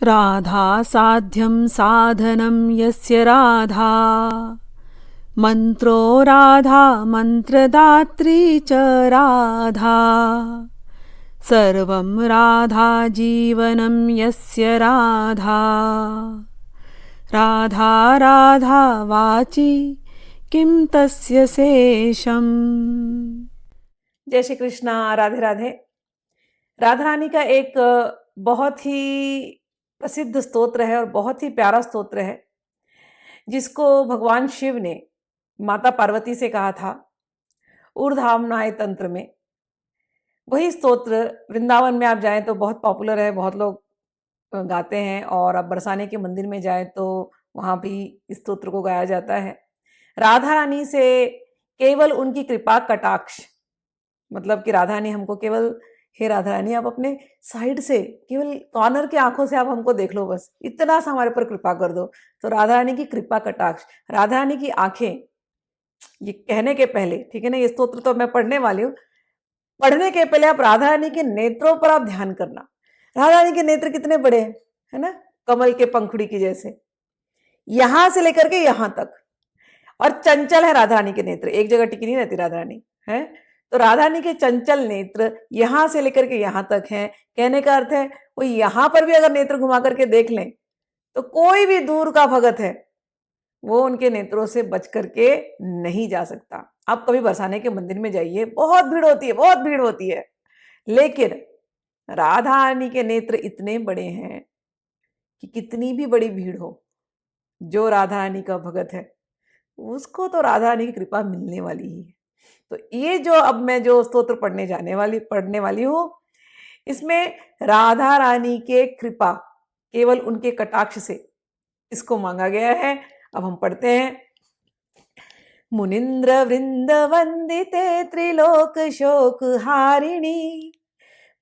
राधा साध्यं साधनं यस्य राधा मन्त्रो राधा मन्त्रदात्री च राधा सर्वं राधा जीवनं यस्य राधा राधा राधा वाची किं तस्य शेषम्। जय श्री कृष्णा। राधे राधे। राधा रानी का एक बहुत ही प्रसिद्ध स्तोत्र है और बहुत ही प्यारा स्तोत्र है, जिसको भगवान शिव ने माता पार्वती से कहा था ऊर्ध्वनाय तंत्र में। वही स्तोत्र वृंदावन में आप जाएं तो बहुत पॉपुलर है, बहुत लोग गाते हैं, और आप बरसाने के मंदिर में जाएं तो वहाँ भी इस स्तोत्र को गाया जाता है। राधा रानी से केवल उनकी कृपा कटाक्ष, मतलब कि राधा रानी हमको केवल, हे राधा रानी आप अपने साइड से केवल कॉर्नर की आंखों से आप हमको देख लो, बस इतना सा हमारे पर कृपा कर दो। तो राधा रानी की कृपा कटाक्ष, राधा रानी की आंखें, ये कहने के पहले, ठीक है ना, ये स्तोत्र तो मैं पढ़ने वाली हूँ, पढ़ने के पहले आप राधा रानी के नेत्रों पर आप ध्यान करना। राधा रानी के नेत्र कितने बड़े हैं, है ना, कमल के पंखुड़ी की जैसे, यहां से लेकर के यहां तक, और चंचल है राधा रानी के नेत्र, एक जगह टिकी नहीं रहती राधा रानी, है। तो राधा रानी के चंचल नेत्र यहां से लेकर के यहां तक हैं। कहने का अर्थ है वो यहां पर भी अगर नेत्र घुमा करके देख लें तो कोई भी दूर का भगत है वो उनके नेत्रों से बच करके नहीं जा सकता। आप कभी बरसाने के मंदिर में जाइए, बहुत भीड़ होती है, बहुत भीड़ होती है, लेकिन राधा रानी के नेत्र इतने बड़े हैं कि कितनी भी बड़ी भीड़ हो, जो राधा रानी का भगत है उसको तो राधा रानी की कृपा मिलने वाली ही है। तो ये जो अब मैं जो स्तोत्र पढ़ने वाली हूँ, इसमें राधा रानी के कृपा, केवल उनके कटाक्ष से इसको मांगा गया है। अब हम पढ़ते हैं। मुनिंद्र वृंद वंदिते त्रिलोक शोक हारिणी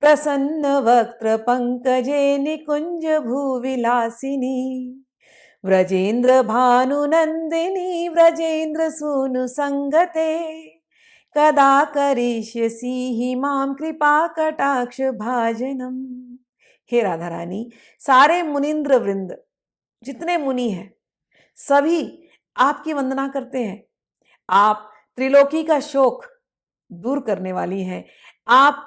प्रसन्न वक्त्र पंकजे निकुंज भूविलासिनी व्रजेंद्र भानुनंदिनी व्रजेंद्र सूनु संगते कदा करिष्यसि हि मां कृपा कटाक्ष भाजनम। हे राधा रानी, सारे मुनिंद्र वृंद, जितने मुनि हैं, सभी आपकी वंदना करते हैं। आप त्रिलोकी का शोक दूर करने वाली हैं। आप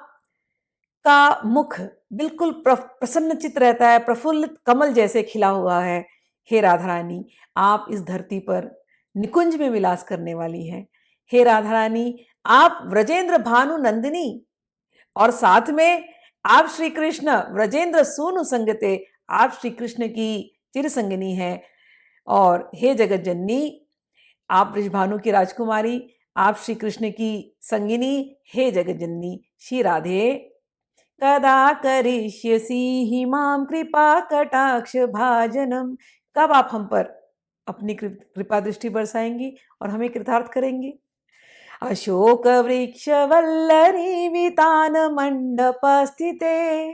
का मुख बिल्कुल प्रसन्नचित रहता है, प्रफुल्लित कमल जैसे खिला हुआ है। हे राधा रानी, आप इस धरती पर निकुंज में विलास करने वाली हैं। हे राधा रानी, आप व्रजेंद्र भानु नंदिनी, और साथ में आप श्री कृष्ण व्रजेंद्र सूनु संगते, आप श्री कृष्ण की चिर संगिनी हैं। और हे जगत जननी, आप बृजभानु की राजकुमारी, आप श्री कृष्ण की संगिनी, हे जगत जननी श्री राधे। कदा करिष्यसि हि मां कृपा कटाक्ष भाजनम, कब आप हम पर अपनी कृपा दृष्टि बरसाएंगी और हमें कृतार्थ करेंगी। अशोक वृक्ष वल्लरी वितान मंडप स्थिते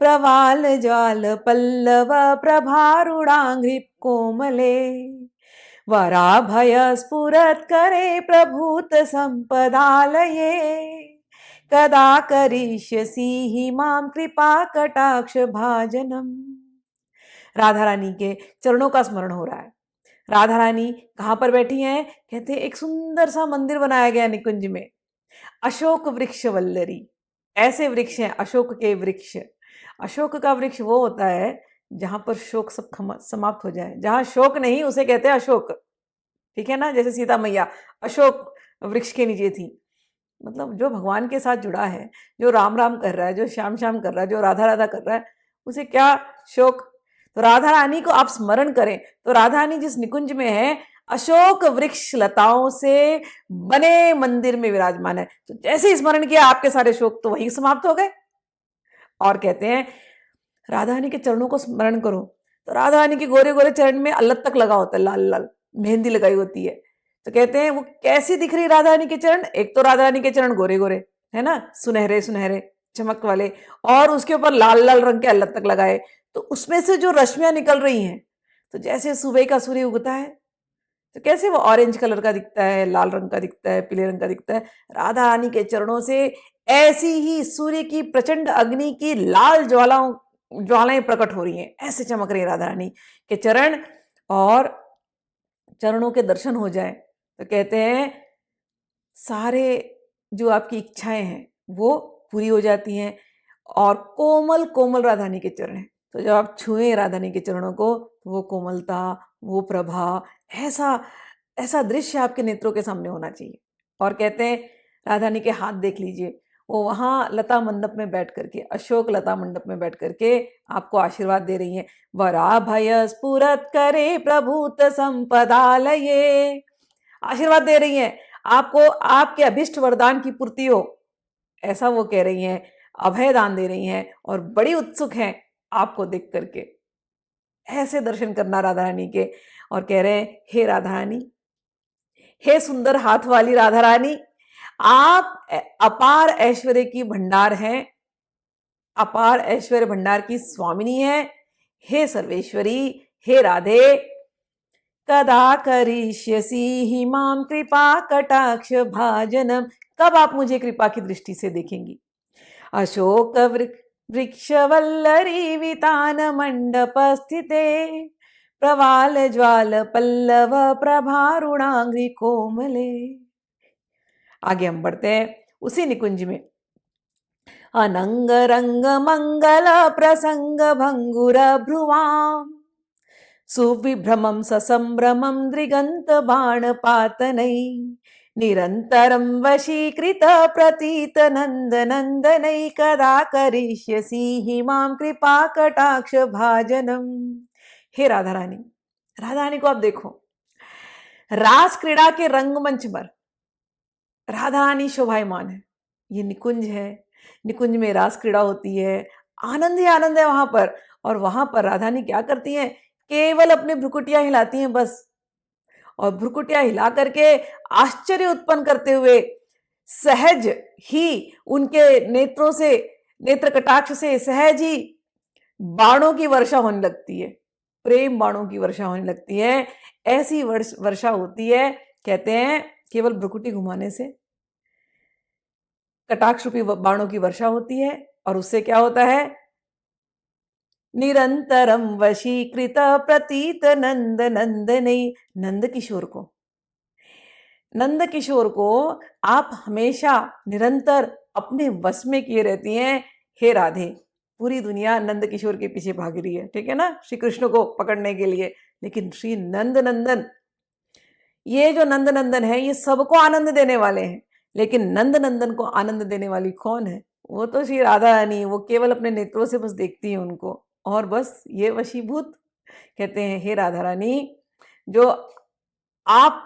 प्रवाल ज्वाल पल्लव प्रभारूढ़ांघ्रि कोमले वराभय स्फुरत् करे प्रभूत संपदालये कदा करिष्यसि हि मां कृपा कटाक्ष भाजनम। राधा रानी के चरणों का स्मरण हो रहा है। राधा रानी कहाँ पर बैठी हैं? कहते हैं एक सुंदर सा मंदिर बनाया गया निकुंज में। अशोक वृक्ष वल्लरी, ऐसे वृक्ष हैं, अशोक के वृक्ष। अशोक का वृक्ष वो होता है जहां पर शोक सब समाप्त हो जाए, जहां शोक नहीं उसे कहते हैं अशोक, ठीक है ना। जैसे सीता मैया अशोक वृक्ष के नीचे थी, मतलब जो भगवान के साथ जुड़ा है, जो राम राम कर रहा है, जो श्याम श्याम कर रहा है, जो राधा राधा कर रहा है, उसे क्या शोक। तो राधा रानी को आप स्मरण करें तो राधा रानी जिस निकुंज में है, अशोक वृक्ष लताओं से बने मंदिर में विराजमान है। तो जैसे स्मरण किया आपके सारे शोक तो वहीं समाप्त हो गए। और कहते हैं राधा रानी के चरणों को स्मरण करो, तो राधा रानी के गोरे गोरे चरण में अल्लत तक लगा होता है, लाल लाल मेहंदी लगाई होती है। तो कहते हैं वो कैसी दिख रही राधा रानी के चरण, एक तो राधा रानी के चरण गोरे गोरे है ना, सुनहरे सुनहरे चमक वाले, और उसके ऊपर लाल लाल रंग के अल्लत तक लगाए, तो उसमें से जो रश्मियां निकल रही हैं, तो जैसे सुबह का सूर्य उगता है तो कैसे वो ऑरेंज कलर का दिखता है, लाल रंग का दिखता है, पीले रंग का दिखता है, राधा रानी के चरणों से ऐसी ही सूर्य की प्रचंड अग्नि की लाल ज्वालाओं ज्वालाएं प्रकट हो रही हैं, ऐसे चमक रही है राधा रानी के चरण। और चरणों के दर्शन हो जाए तो कहते हैं सारे जो आपकी इच्छाएं हैं वो पूरी हो जाती हैं। और कोमल कोमल राधा रानी के चरण हैं, तो जब आप छुएं राधा रानी के चरणों को तो वो कोमलता, वो प्रभा, ऐसा ऐसा दृश्य आपके नेत्रों के सामने होना चाहिए। और कहते हैं राधा रानी के हाथ देख लीजिए, वो वहाँ लता मंडप में बैठ करके, अशोक लता मंडप में बैठ करके आपको आशीर्वाद दे रही हैं। वराभय स्फुरत करे प्रभुत संपदालये, आशीर्वाद दे रही हैं आपको, आपके अभिष्ट वरदान की पूर्ति हो, ऐसा वो कह रही हैं, अभय दान दे रही हैं और बड़ी उत्सुक हैं आपको देख करके। ऐसे दर्शन करना राधा रानी के। और कह रहे हैं हे राधा रानी, हे सुंदर हाथ वाली राधा रानी, आप अपार ऐश्वर्य की भंडार हैं, अपार ऐश्वर्य भंडार की स्वामिनी है। हे सर्वेश्वरी, हे राधे, कदा करिष्यसि हि मां कृपा कटाक्ष भाजनम, कब आप मुझे कृपा की दृष्टि से देखेंगी। अशोक वृक्षवल्लरी वितान मंडप स्थिते, प्रवाल ज्वाल पल्लव प्रभारुणांग्रि कोमले। आगे हम बढ़ते हैं उसी निकुंज में। अनंग रंग मंगल प्रसंग भंगुर भ्रुवाम, सुविभ्रमं ससंभ्रमं दृगंत बाणपातनै, निरन्तरं वशीकृत प्रतीत नंद नंदनै, कदा करिष्यसि हि मां कृपा कटाक्ष भाजनम। हे राधा रानी, राधा रानी को आप देखो, रास क्रीड़ा के रंगमंच पर राधा रानी शोभायमान है। ये निकुंज है, निकुंज में रास क्रीड़ा होती है, आनंद ही आनंद है वहां पर। और वहां पर राधा रानी क्या करती हैं, केवल अपने भ्रुकुटियां हिलाती हैं बस, और भ्रुकुटियां हिला करके आश्चर्य उत्पन्न करते हुए सहज ही उनके नेत्रों से, नेत्र कटाक्ष से सहज ही बाणों की वर्षा होने लगती है, प्रेम बाणों की वर्षा होने लगती है। ऐसी वर्षा होती है, कहते हैं केवल भ्रुकुटी घुमाने से कटाक्ष रूपी बाणों की वर्षा होती है। और उससे क्या होता है, निरंतरम वशीकृत प्रतीत नंद नंदनी, नंद किशोर को, नंद किशोर को आप हमेशा निरंतर अपने वश में किए रहती हैं। हे राधे, पूरी दुनिया नंद किशोर के पीछे भाग रही है, ठीक है ना, श्री कृष्ण को पकड़ने के लिए, लेकिन श्री नंद नंदन, ये जो नंद नंदन है ये सबको आनंद देने वाले हैं, लेकिन नंद नंदन को आनंद देने वाली कौन है, वो तो श्री राधा रानी, वो केवल अपने नेत्रों से बस देखती है उनको और बस ये वशीभूत। कहते हैं हे राधा रानी, जो आप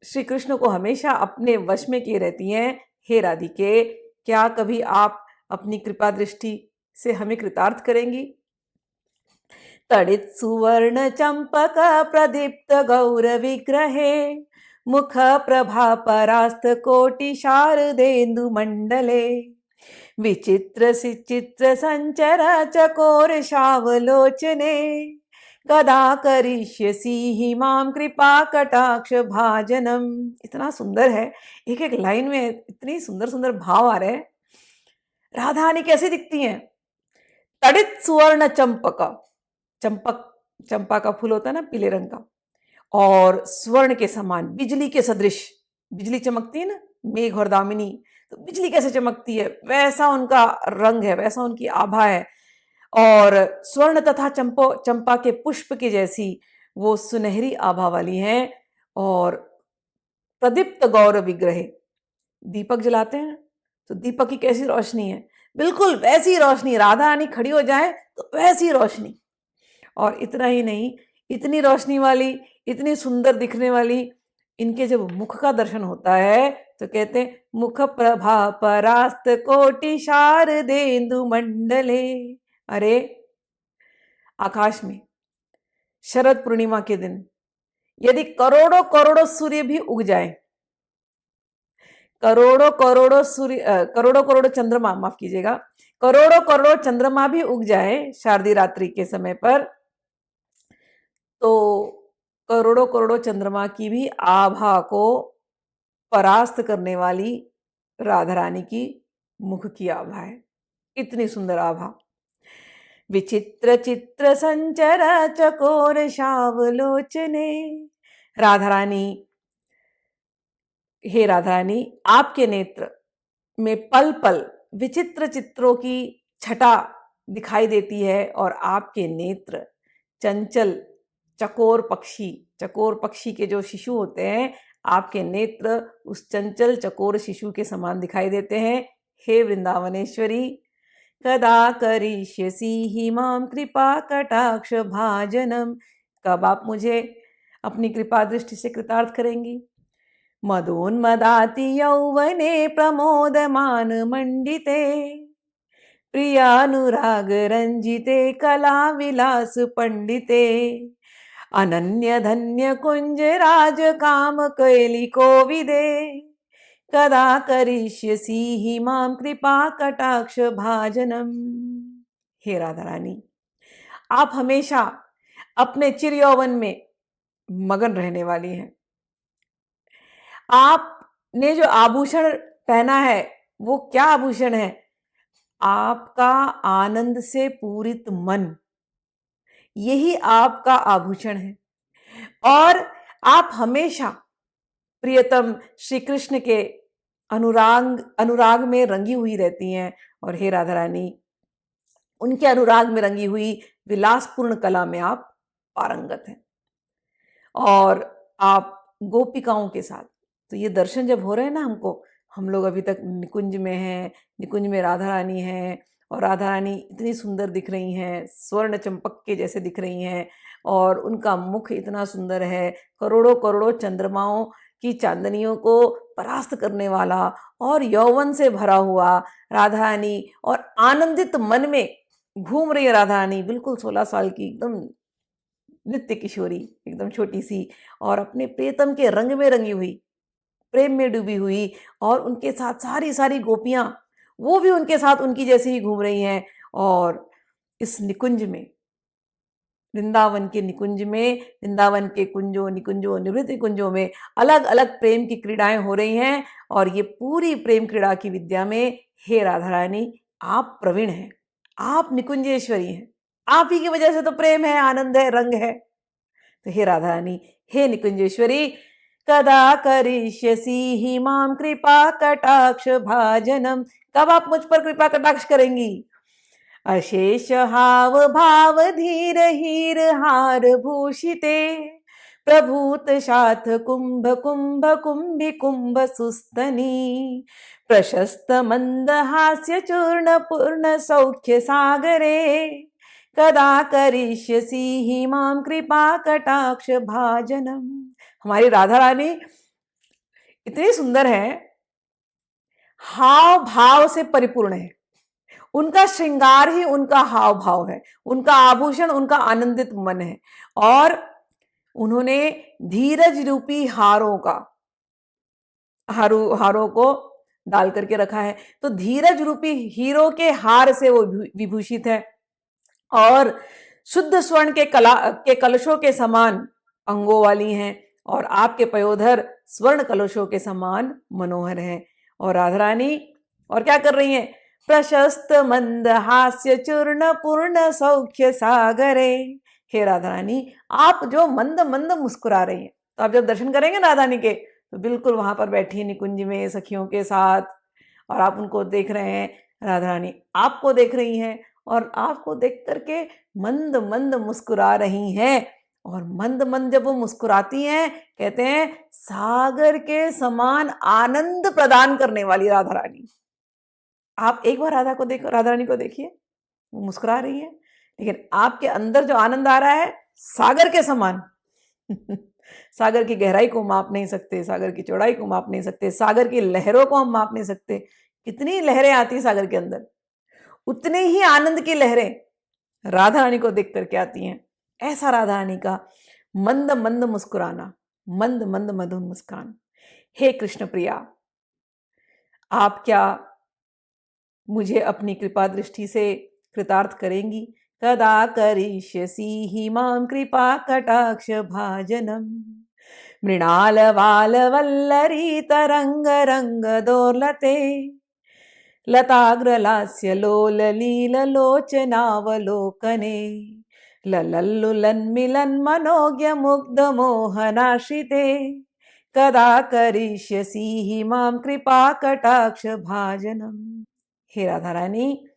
श्री कृष्ण को हमेशा अपने वश में किए रहती हैं, हे राधिके, क्या कभी आप अपनी कृपा दृष्टि से हमें कृतार्थ करेंगी। तड़ित सुवर्ण चंपक प्रदीप्त गौर विग्रहे, मुख प्रभा परास्त कोटि शारदेन्दु मंडले, विचित्र सिचित्र संचर चकोर शावलोचने, कदा करिष्यसि हि मां कृपा कटाक्ष भाजनम। इतना सुंदर है, एक एक लाइन में इतनी सुंदर सुंदर भाव आ रहे हैं। राधा रानी कैसी दिखती हैं, तड़ित सुवर्ण चंपक, चंपक, चंपा का फूल होता है ना पीले रंग का, और स्वर्ण के समान, बिजली के सदृश, बिजली चमकती है ना, मेघ और दामिनी, तो बिजली कैसे चमकती है वैसा उनका रंग है, वैसा उनकी आभा है। और स्वर्ण तथा चंपा के पुष्प की जैसी वो सुनहरी आभा वाली हैं। और प्रदीप्त गौर विग्रह, दीपक जलाते हैं तो दीपक की कैसी रोशनी है, बिल्कुल वैसी रोशनी, राधा रानी खड़ी हो जाए तो वैसी रोशनी। और इतना ही नहीं, इतनी रोशनी वाली, इतनी सुंदर दिखने वाली, इनके जब मुख का दर्शन होता है तो कहते हैं मुख प्रभा परास्त कोटि शारदेन्दु मंडले। अरे आकाश में शरद पूर्णिमा के दिन यदि करोड़ों करोड़ों सूर्य भी उग जाए, करोड़ों करोड़ों सूर्य, करोड़ों करोड़ों चंद्रमा, माफ कीजिएगा, करोड़ों करोड़ों चंद्रमा भी उग जाए शारदीय रात्रि के समय पर, तो करोड़ों करोड़ों चंद्रमा की भी आभा को परास्त करने वाली राधा रानी की मुख की आभा है। इतनी सुंदर आभा। विचित्र चित्र संचर चकोर शावलोचने। राधा रानी, हे राधा रानी, आपके नेत्र में पल पल विचित्र चित्रों की छटा दिखाई देती है और आपके नेत्र चंचल चकोर पक्षी के जो शिशु होते हैं, आपके नेत्र उस चंचल चकोर शिशु के समान दिखाई देते हैं। हे वृंदावनेश्वरी, कदा करिष्यसि हि मां कृपा कटाक्ष भाजनम, कब आप मुझे अपनी कृपा दृष्टि से कृतार्थ करेंगी। मदोन्मदाति यौवने प्रमोदमान मंडिते, प्रियानुराग रंजिते कला विलास पंडिते, अनन्य धन्य कुंज राज काम कैली कोविदे, कदा करिष्यसि हि मां कृपा कटाक्ष भाजनम। हे राधा रानी, आप हमेशा अपने चिर यौवन में मगन रहने वाली हैं। आपने जो आभूषण पहना है वो क्या आभूषण है? आपका आनंद से पूरित मन, यही आपका आभूषण है। और आप हमेशा प्रियतम श्री कृष्ण के अनुराग में रंगी हुई रहती हैं। और हे राधा रानी, उनके अनुराग में रंगी हुई विलासपूर्ण कला में आप पारंगत हैं। और आप गोपिकाओं के साथ, तो ये दर्शन जब हो रहे हैं ना हमको, हम लोग अभी तक निकुंज में हैं, निकुंज में राधा रानी हैं और राधा रानी इतनी सुंदर दिख रही हैं, स्वर्ण चंपक के जैसे दिख रही हैं और उनका मुख इतना सुंदर है, करोड़ों करोड़ों चंद्रमाओं की चांदनियों को परास्त करने वाला और यौवन से भरा हुआ राधा रानी, और आनंदित मन में घूम रही है राधा रानी, बिल्कुल 16 साल की एकदम नित्य किशोरी, एकदम छोटी सी, और अपने प्रियतम के रंग में रंगी हुई, प्रेम में डूबी हुई, और उनके साथ सारी सारी गोपियां वो भी उनके साथ उनकी जैसे ही घूम रही हैं। और इस निकुंज में, वृंदावन के निकुंज में, वृंदावन के कुंजों निकुंजों निवृत्ति कुंजों में अलग अलग प्रेम की क्रीड़ाएं हो रही हैं। और ये पूरी प्रेम क्रीड़ा की विद्या में हे राधा रानी, आप प्रवीण हैं, आप निकुंजेश्वरी हैं, आप ही की वजह से तो प्रेम है, आनंद है, रंग है। तो हे राधा रानी, हे निकुंजेश्वरी, कदा करिष्यसि हि मां कृपा कटाक्ष भाजनम, कब आप मुझ पर कृपा कटाक्ष करेंगी। अशेष हाव भाव धीर हीर हार भूषिते, प्रभूत शाथ कुंभ कुंभ कुंभी कुंभ सुस्तनी, प्रशस्त मंद हास्य चूर्ण पूर्ण सौख्य सागरे, कदा करिष्यसि हि मां कृपा कटाक्ष भाजनम। हमारी राधा रानी इतनी सुंदर है, हाव भाव से परिपूर्ण है, उनका श्रृंगार ही उनका हाव भाव है, उनका आभूषण उनका आनंदित मन है। और उन्होंने धीरज रूपी हारों को डाल करके रखा है, तो धीरज रूपी हीरो के हार से वो विभूषित है, और शुद्ध स्वर्ण के कलशों के समान अंगों वाली हैं, और आपके पयोधर स्वर्ण कलशों के समान मनोहर हैं। और राधा रानी और क्या कर रही हैं? प्रशस्त मंद हास्य चूर्ण पूर्ण सौख्य सागरे। हे राधा रानी, आप जो मंद मंद मुस्कुरा रही हैं, तो आप जब दर्शन करेंगे राधा रानी के, तो बिल्कुल वहां पर बैठी निकुंज में सखियों के साथ, और आप उनको देख रहे हैं, राधा रानी आपको देख रही हैं, और आपको देख करके मंद मंद मुस्कुरा रही हैं। और मंद मंद जब वो मुस्कुराती हैं, कहते हैं सागर के समान आनंद प्रदान करने वाली राधा रानी। आप एक बार राधा रानी को देखिए, वो मुस्कुरा रही है, लेकिन आपके अंदर जो आनंद आ रहा है सागर के समान सागर की गहराई को माप नहीं सकते, सागर की चौड़ाई को माप नहीं सकते, सागर की लहरों को हम माप नहीं सकते। कितनी लहरें आती हैं सागर के अंदर, उतनी ही आनंद की लहरें राधा रानी को देख करके आती हैं। ऐसा राधा रानी का मंद मंद मुस्कुराना, मंद मंद मधुर मुस्कान। हे कृष्ण प्रिया, आप क्या मुझे अपनी कृपा दृष्टि से कृतार्थ करेंगी? कदा करिष्यसि हि मां कृपा कटाक्ष भाजनम, मृणाल वाल वल्लरी तरंग रंग दोलते, लताग्रलास्य लोललीललोचनावलोकने ललल्लुलन्मिलन्मनोज्ञमुग्धमोहनाश्रिते कदा करिष्यसि हि मां कृपा कटाक्ष भाजनम। हे राधा रानी,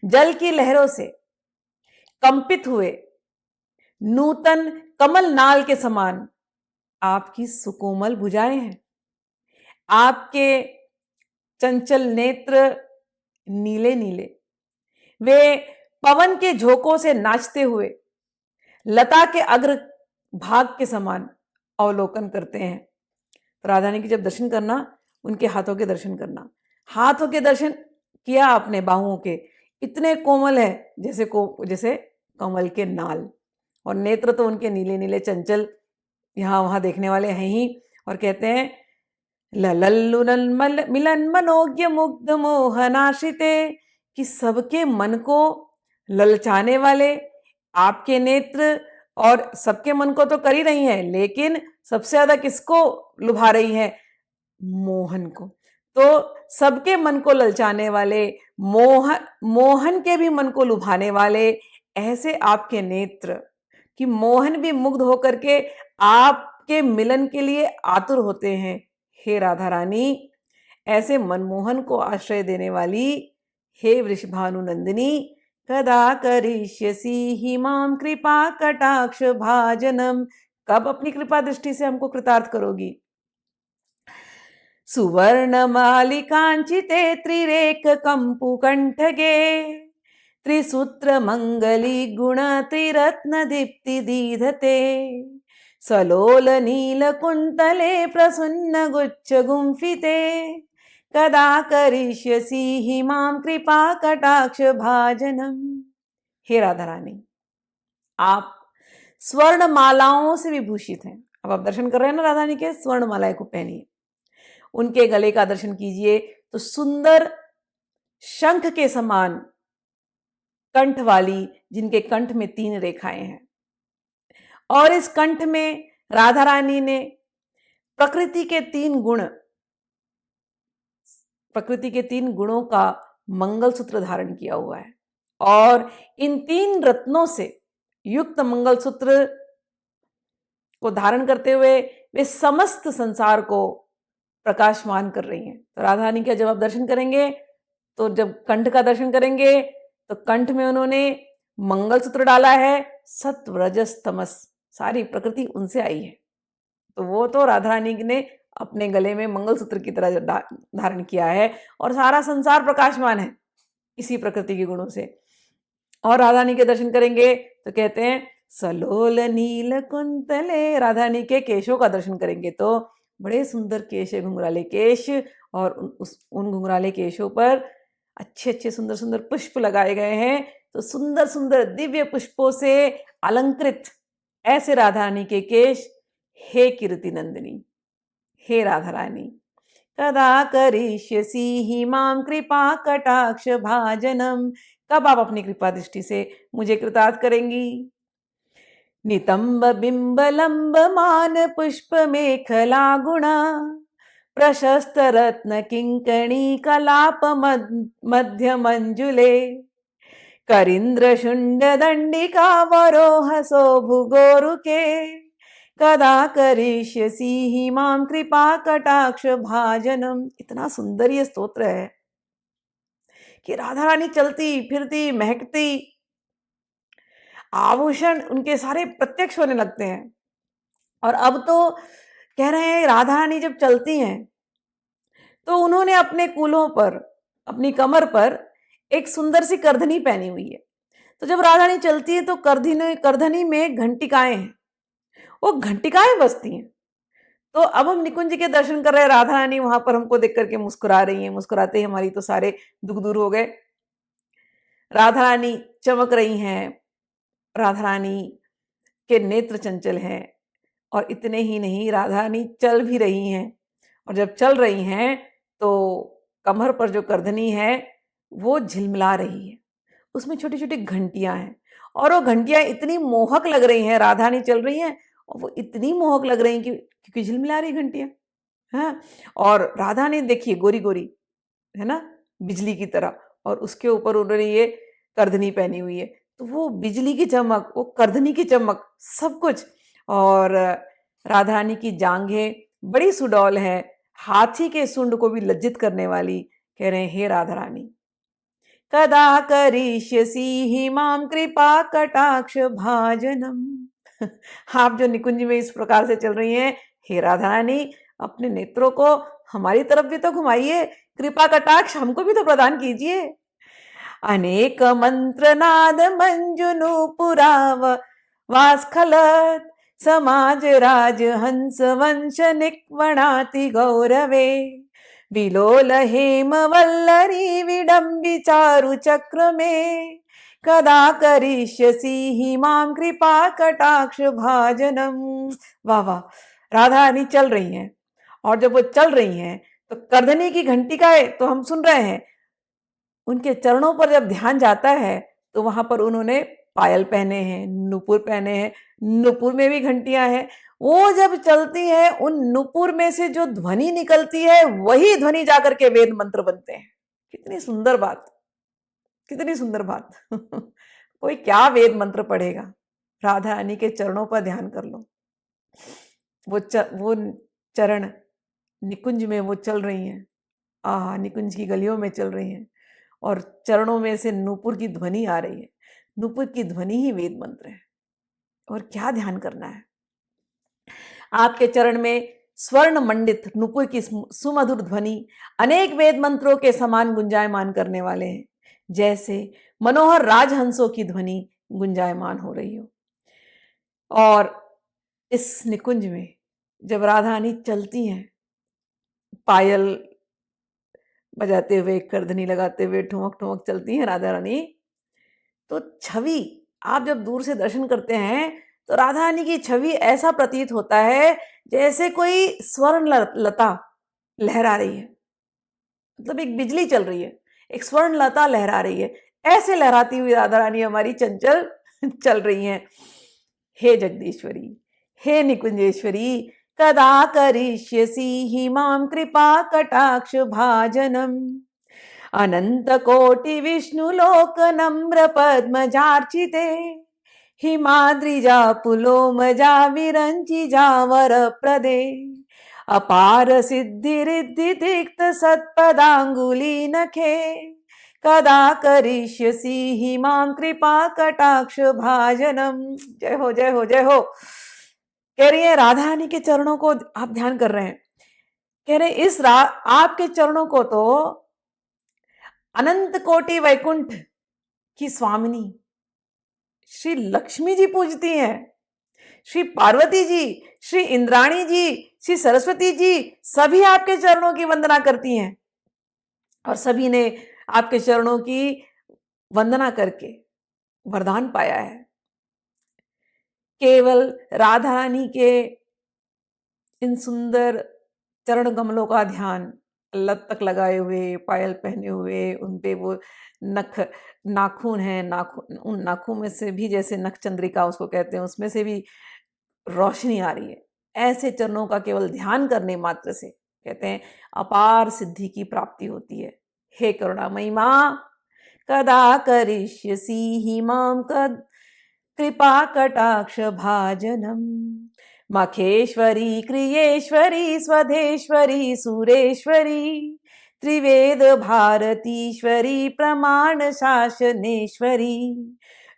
जल की लहरों से कंपित हुए नूतन कमल नाल के समान आपकी सुकोमल भुजाएं हैं। आपके चंचल नेत्र नीले नीले, वे पवन के झोंकों से नाचते हुए लता के अग्र भाग के समान अवलोकन करते हैं। तो राधा रानी की जब दर्शन करना, उनके हाथों के दर्शन करना। हाथों के दर्शन किया आपने, बाहुओं के, इतने कोमल है जैसे कमल के नाल, और नेत्र तो उनके नीले नीले चंचल, यहाँ वहां देखने वाले हैं ही। और कहते हैं ललल्लुलन मिलन मनोज्ञ मुग्ध मोहनाश्रिते, कि सबके मन को ललचाने वाले आपके नेत्र, और सबके मन को तो कर ही रही हैं, लेकिन सबसे ज्यादा किसको लुभा रही है? मोहन को। तो सबके मन को ललचाने वाले, मोहन के भी मन को लुभाने वाले ऐसे आपके नेत्र कि मोहन भी मुग्ध होकर के आपके मिलन के लिए आतुर होते हैं। हे राधा रानी, ऐसे मनमोहन को आश्रय देने वाली हे वृषभानुनंदिनी, कदा करिष्यसि हि मां कृपा कटाक्ष भाजनम, कब अपनी कृपा दृष्टि से हमको कृतार्थ करोगी? सुवर्ण मालिकांचिते त्रिरेक कंपु कंठगे त्रिसूत्र मंगली गुण त्रिरत्न दीप्ति दीधते सलोल नील कुंतले प्रसन्न गुच्छ गुंफिते कदा करिष्यसि हि मां कृपा कटाक्ष भाजनम। हे राधा रानी, आप स्वर्ण मालाओं से विभूषित हैं। अब आप दर्शन कर रहे हैं ना राधा रानी के, स्वर्ण मालाएं को पहनिए, उनके गले का दर्शन कीजिए तो सुंदर शंख के समान कंठ वाली, जिनके कंठ में 3 रेखाएं हैं, और इस कंठ में राधा रानी ने प्रकृति के 3 गुणों का मंगलसूत्र धारण किया हुआ है, और इन 3 रत्नों से युक्त मंगलसूत्र को धारण करते हुए वे समस्त संसार को प्रकाशमान कर रही हैं। तो राधा रानी का जब आप दर्शन करेंगे, तो जब कंठ का दर्शन करेंगे तो कंठ में उन्होंने मंगलसूत्र डाला है, सत्व रजस तमस सारी प्रकृति उनसे आई है। तो वो तो राधा रानी ने अपने गले में मंगलसूत्र की तरह धारण किया है, और सारा संसार प्रकाशमान है इसी प्रकृति के गुणों से। और राधा रानी के दर्शन करेंगे तो कहते हैं सलोल नील कुंतले, राधा रानी के केशों का दर्शन करेंगे तो बड़े सुंदर केश है, घुंघराले केश, और उन घुंघराले केशों पर अच्छे अच्छे सुंदर सुंदर पुष्प लगाए गए हैं। तो सुंदर सुंदर दिव्य पुष्पों से अलंकृत ऐसे राधा रानी के केश। हे कीर्ति नंदिनी, हे राधा रानी, कदा करिष्यसि हि मां कृपा कटाक्ष भाजनम, कब आप अपनी कृपा दृष्टि से मुझे कृतार्थ करेंगी? नितंब बिंब लंब मान पुष्प मेखला गुणा प्रशस्त रत्न किंकणी कलाप मध्य मंजुले करिंद्र शुंड दंडिका वरोह सो भुगोरुके कदा करिष्यसि हि मां कृपा कटाक्ष भाजनम। इतना सुंदर ये स्तोत्र है कि राधा रानी चलती फिरती महकती, आभूषण उनके सारे प्रत्यक्ष होने लगते हैं। और अब तो कह रहे हैं राधा रानी जब चलती हैं तो उन्होंने अपने कूल्हों पर, अपनी कमर पर एक सुंदर सी करधनी पहनी हुई है। तो जब राधा रानी चलती है तो करधनी में घंटिकाएं हैं, वो घंटिकाएं बजती हैं। तो अब हम निकुंज के दर्शन कर रहे हैं, राधा रानी वहां पर हमको देख करके मुस्कुरा रही हैं। मुस्कुराते ही हमारी तो सारे दुख दूर हो गए। राधा रानी चमक रही हैं, राधा रानी के नेत्र चंचल हैं, और इतने ही नहीं, राधा रानी चल भी रही हैं। और जब चल रही हैं तो कमर पर जो करधनी है वो झिलमिला रही है, उसमें छोटी छोटी घंटियां हैं, और वो घंटियां इतनी मोहक लग रही हैं। राधा रानी चल रही हैं और वो इतनी मोहक लग रही हैं क्योंकि झिलमिला रही घंटियां। हाँ, और राधा ने देखिए गोरी गोरी है ना, बिजली की तरह, और उसके ऊपर उन्होंने ये करधनी पहनी हुई है, तो वो बिजली की चमक, वो करधनी की चमक, सब कुछ। और राधा रानी की जांघें बड़ी सुडौल है, हाथी के सूंड को भी लज्जित करने वाली। कह रहे हैं, हे राधा रानी, कदा करिष्यसि मां कृपा कटाक्ष भाजनम। आप जो निकुंज में इस प्रकार से चल रही हैं, हे राधा रानी, अपने नेत्रों को हमारी तरफ भी तो घुमाइए, कृपा कटाक्ष हमको भी तो प्रदान कीजिए। अनेक मंत्र नाद मंजुनुपुराव वास्खलत समाज राज हंस वंश निक्वणाति गौरवे विलोल हेम वल्लरी विडम्बि चारु चक्र में कदा करिष्यसि मां कृपा कटाक्ष भाजनम। वाह वाह, राधा रानी चल रही हैं, और जब वो चल रही हैं तो करधनी की घंटी का है तो हम सुन रहे हैं, उनके चरणों पर जब ध्यान जाता है तो वहां पर उन्होंने पायल पहने हैं, नुपुर पहने हैं, नुपुर में भी घंटियां हैं। वो जब चलती है, उन नुपुर में से जो ध्वनि निकलती है वही ध्वनि जाकर के वेद मंत्र बनते हैं। कितनी सुंदर बात, कितनी सुंदर बात। कोई क्या वेद मंत्र पढ़ेगा, राधा रानी के चरणों पर ध्यान कर लो। वो चरण निकुंज में वो चल रही हैं, निकुंज की गलियों में चल रही हैं, और चरणों में से नूपुर की ध्वनि आ रही है। नूपुर की ध्वनि ही वेद मंत्र है, और क्या ध्यान करना है। आपके चरण में स्वर्ण मंडित नूपुर की सुमधुर ध्वनि अनेक वेद मंत्रों के समान गुंजायमान करने वाले हैं, जैसे मनोहर राजहंसों की ध्वनि गुंजायमान हो रही हो। और इस निकुंज में जब राधा रानी चलती हैं, पायल बजाते हुए, करधनी लगाते हुए, ठुमक ठुमक चलती हैं राधा रानी, तो छवि आप जब दूर से दर्शन करते हैं तो राधा रानी की छवि ऐसा प्रतीत होता है जैसे कोई स्वर्ण लता लहरा रही है। मतलब एक बिजली चल रही है, एक स्वर्ण लता लहरा रही है, ऐसे लहराती हुई राधा रानी हमारी चंचल चल रही हैं। हे जगदीश्वरी, हे निकुंजेश्वरी, कदा करिष्यसि मां कृपा कटाक्ष भाजनम। अनंत कोटि विष्णु लोक नम्र पद्मजार्चिते हिमाद्रिजा पुलोमजा विरंचिजा वर प्रदे अपार सिद्धि रिद्धि तिक्त सत्पदांगुली नखे कदा करिष्यसि मां कृपा कटाक्ष भाजनम। जय हो, जय हो, जय हो। कह रही है राधा रानी के चरणों को आप ध्यान कर रहे हैं, कह रहे आपके चरणों को तो अनंत कोटि वैकुंठ की स्वामिनी श्री लक्ष्मी जी पूजती हैं, श्री पार्वती जी, श्री इंद्राणी जी, श्री सरस्वती जी, सभी आपके चरणों की वंदना करती हैं, और सभी ने आपके चरणों की वंदना करके वरदान पाया है। केवल राधा रानी के इन सुंदर चरण कमलों का ध्यान, लत तक लगाए हुए, पायल पहने हुए, उनपे वो नाखून है, नाखून, उन नाखून में से भी जैसे नख चंद्रिका उसको कहते हैं, उसमें से भी रोशनी आ रही है। ऐसे चरणों का केवल ध्यान करने मात्र से कहते हैं अपार सिद्धि की प्राप्ति होती है। हे करुणामयी मां, कदा करिष्यसि मां कृपा कटाक्ष भाजनम। मखेश्वरी, क्रियेश्वरी, स्वधेश्वरी, सुरेश्वरी, त्रिवेद भारतीश्वरी, प्रमाण शासनेश्वरी,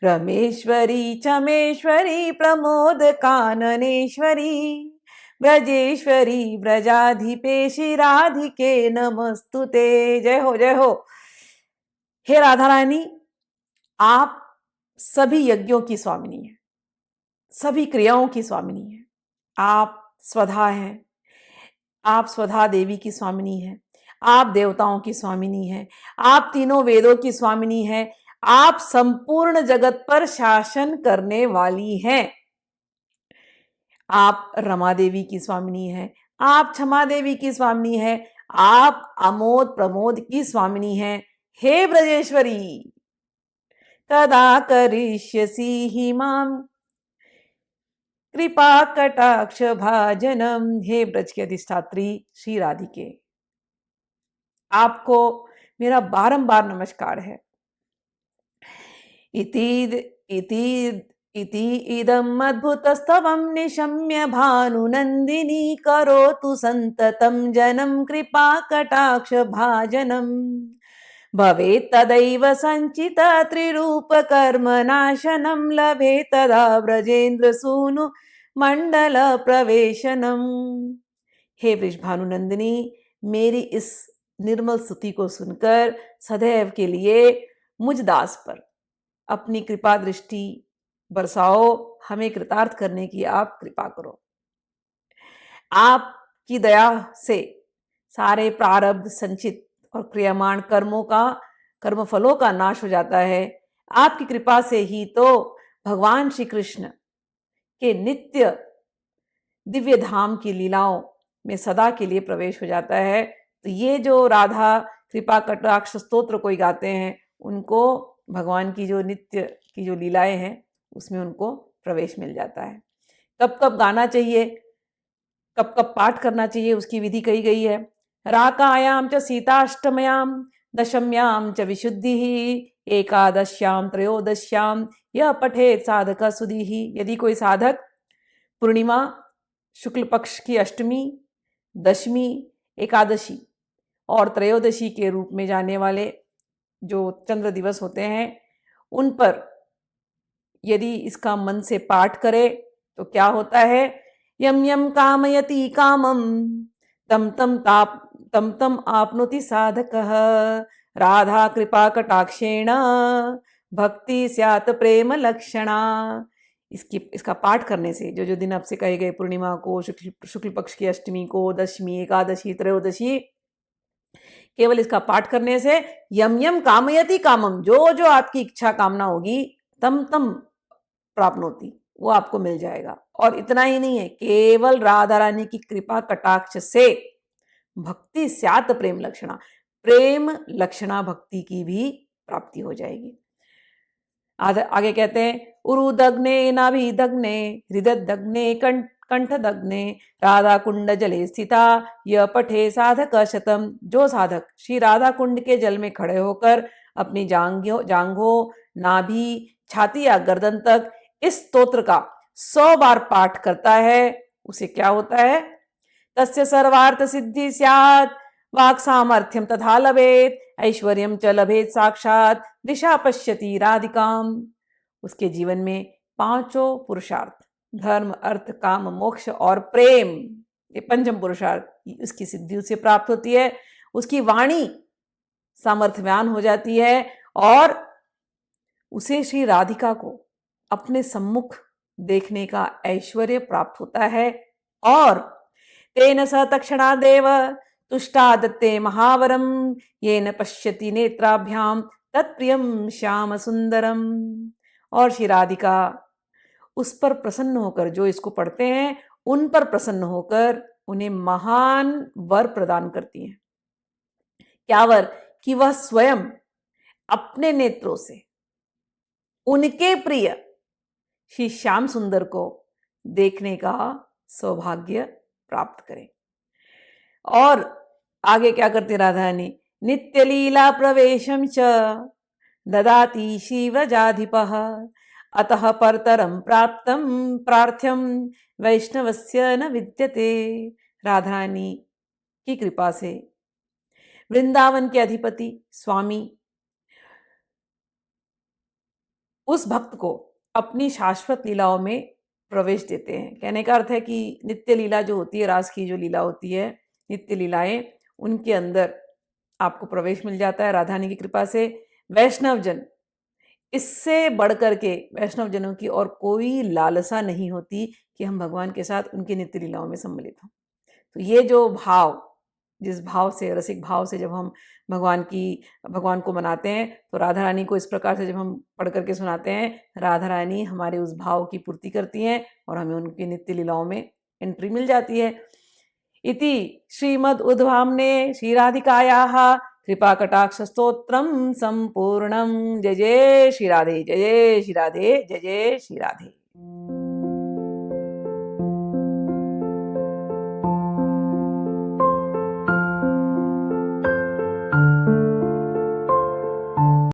रमेश्वरी, चमेश्वरी, प्रमोद काननेश्वरी, ब्रजेश्वरी, ब्रजाधिपेशि राधिके नमस्तुते। जय हो, जय हो। हे राधा रानी, आप सभी यज्ञों की स्वामिनी है, सभी क्रियाओं की स्वामिनी है। आप स्वधा हैं, आप स्वधा देवी की स्वामिनी हैं, आप देवताओं की स्वामिनी हैं, आप तीनों वेदों की स्वामिनी हैं, आप संपूर्ण जगत पर शासन करने वाली हैं। आप रमा देवी की स्वामिनी हैं, आप क्षमा देवी की स्वामिनी हैं, आप अमोद प्रमोद की स्वामिनी हैं। हे ब्रजेश्वरी, कदा करिष्यसि मां कृपा कटाक्ष भाजनम। हे ब्रज के अधिष्ठात्री श्री राधिके, आपको मेरा बारंबार नमस्कार है। इति इदम् अद्भुतस्तवं निशम्य भानुनन्दिनी करोतु सन्ततं जनं कृपाकटाक्षभाजनम् भवेत् तदैव सञ्चित त्रिरूपकर्मनाशनं लभेत् तदा व्रजेन्द्रसूनु मण्डलप्रवेशनम्। हे वृषभानुनंदिनी, मेरी इस निर्मल स्तुति को सुनकर सदैव के लिए मुझ दास पर अपनी कृपा दृष्टि बरसाओ, हमें कृतार्थ करने की आप कृपा करो। आपकी दया से सारे प्रारब्ध संचित और क्रियमाण कर्म फलों का नाश हो जाता है। आपकी कृपा से ही तो भगवान श्री कृष्ण के नित्य दिव्य धाम की लीलाओं में सदा के लिए प्रवेश हो जाता है। तो ये जो राधा कृपा कटाक्ष स्तोत्र कोई गाते हैं, उनको भगवान की जो नित्य की जो लीलाएं हैं उसमें उनको प्रवेश मिल जाता है। कब कब गाना चाहिए, कब कब पाठ करना चाहिए, उसकी विधि कही गई है। राकायाम च सीताष्टम्याम दशम्याम च विशुद्धि एकादश्याम त्रयोदश्याम यह पठेत साधक सुधि। यदि कोई साधक पूर्णिमा, शुक्ल पक्ष की अष्टमी, दशमी, एकादशी और त्रयोदशी के रूप में जाने वाले जो चंद्र दिवस होते हैं, उन पर यदि इसका मन से पाठ करे तो क्या होता है। यम यम कामयति कामम तम तम आपनोति साधकः राधा कृपा कटाक्षेण भक्ति स्यात् प्रेम लक्षणा। इसका पाठ करने से जो जो दिन आपसे कहे गए, पूर्णिमा को, शुक्ल पक्ष की अष्टमी को, दशमी, एकादशी, त्रयोदशी, केवल इसका पाठ करने से यम यम कामयति कामम, जो जो आपकी इच्छा कामना होगी, तम तम प्राप्नोति, वो आपको मिल जाएगा। और इतना ही नहीं है, केवल राधा रानी की कृपा कटाक्ष से भक्ति स्यात् प्रेम लक्षणा, प्रेम लक्षणा भक्ति की भी प्राप्ति हो जाएगी। आगे कहते हैं, उरुदग्ने नाभिदग्ने हृदयदग्ने कंठदग्ने राधा कुंड जले स्थिता यह पठे साधक शतम। जो साधक श्री राधा कुंड के जल में खड़े होकर अपनी जांघों, नाभि, छाती या गर्दन तक इस स्तोत्र का 100 बार पाठ करता है, उसे क्या होता है। तस्य सर्वार्थ सिद्धि स्यात् वाक् सामर्थ्यम तथा लभेत ऐश्वर्यम च लभेत साक्षात दिशा पश्यति राधिकाम। उसके जीवन में 5 पुरुषार्थ, धर्म, अर्थ, काम, मोक्ष और प्रेम, ये पंचम पुरुषार्थ, उसकी सिद्धि उसे प्राप्त होती है। उसकी वाणी सामर्थ्यवान हो जाती है और उसे श्री राधिका को अपने सम्मुख देखने का ऐश्वर्य प्राप्त होता है। और तेन स तक्षणादेव तुष्टादत्ते महावरम येन पश्यति नेत्राभ्याम तत्प्रियम श्याम सुंदरम। और श्री राधिका उस पर प्रसन्न होकर, जो इसको पढ़ते हैं उन पर प्रसन्न होकर उन्हें महान वर प्रदान करती हैं। क्या वर? कि वह स्वयं अपने नेत्रों से उनके प्रिय श्री श्याम सुंदर को देखने का सौभाग्य प्राप्त करें। और आगे क्या करती राधा रानी, नित्य लीला प्रवेशम च ददाति शिवजाधिपः अतः परतरम प्राप्तम प्रार्थ्यम वैष्णवस्य न विद्यते। राधा रानी की कृपा से वृंदावन के अधिपति स्वामी उस भक्त को अपनी शाश्वत लीलाओं में प्रवेश देते हैं। कहने का अर्थ है कि नित्य लीला जो होती है, रास की जो लीला होती है, नित्य लीलाएं, उनके अंदर आपको प्रवेश मिल जाता है राधा रानी की कृपा से। वैष्णव जन, इससे बढ़कर के वैष्णव जनों की और कोई लालसा नहीं होती कि हम भगवान के साथ उनकी नित्य लीलाओं में सम्मिलित हों। तो ये जो भाव, जिस भाव से, रसिक भाव से जब हम भगवान को मनाते हैं, तो राधा रानी को इस प्रकार से जब हम पढ़ करके सुनाते हैं, राधा रानी हमारे उस भाव की पूर्ति करती हैं और हमें उनकी नित्य लीलाओं में एंट्री मिल जाती है। इति श्रीमद् उद्भावने श्री राधिकायाः कृपा कटाक्ष स्तोत्रम संपूर्णम। जय जय श्री राधे, जय जय श्री राधे, जय जय श्री राधे।